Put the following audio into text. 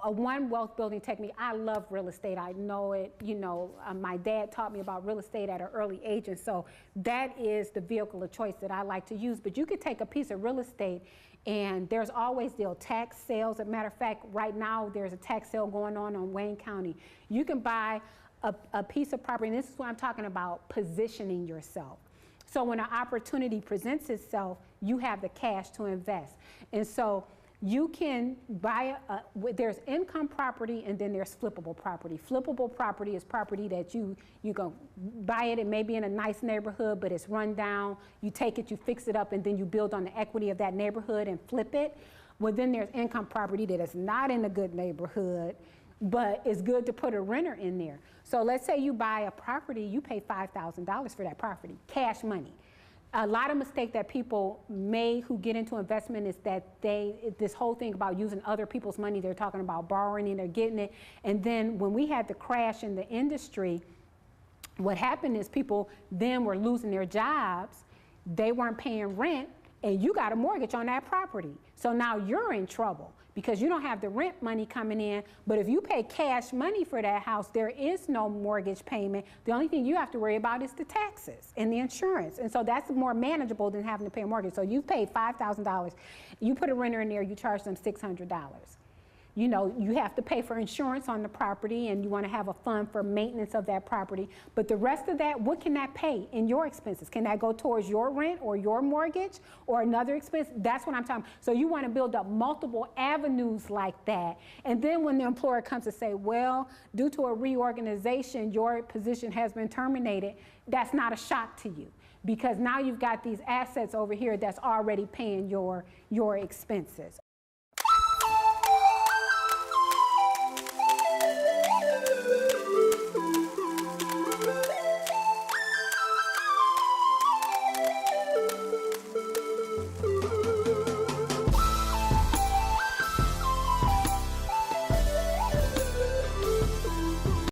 one wealth building technique. I love real estate. I know it. You know, my dad taught me about real estate at an early age, and so that is the vehicle of choice that I like to use. But you could take a piece of real estate, and there's always tax sales. As a matter of fact, right now there's a tax sale going on Wayne County. You can buy a piece of property, and this is what I'm talking about, positioning yourself. So when an opportunity presents itself, you have the cash to invest. And so you can buy, there's income property and then there's flippable property. Flippable property is property that you go buy it may be in a nice neighborhood, but it's run down. You take it, you fix it up, and then you build on the equity of that neighborhood and flip it. Well, then there's income property that is not in a good neighborhood, but it's good to put a renter in there. So let's say you buy a property, you pay $5,000 for that property, cash money. A lot of mistake that people make who get into investment is that this whole thing about using other people's money, they're talking about borrowing and they're getting it. And then when we had the crash in the industry, what happened is people then were losing their jobs, they weren't paying rent, and you got a mortgage on that property. So now you're in trouble because you don't have the rent money coming in, but if you pay cash money for that house, there is no mortgage payment. The only thing you have to worry about is the taxes and the insurance. And so that's more manageable than having to pay a mortgage. So you paid $5,000, you put a renter in there, you charge them $600. You know, you have to pay for insurance on the property, and you want to have a fund for maintenance of that property. But the rest of that, what can that pay in your expenses? Can that go towards your rent or your mortgage or another expense? That's what I'm talking about. So you want to build up multiple avenues like that. And then when the employer comes to say, well, due to a reorganization, your position has been terminated, that's not a shock to you, because now you've got these assets over here that's already paying your expenses.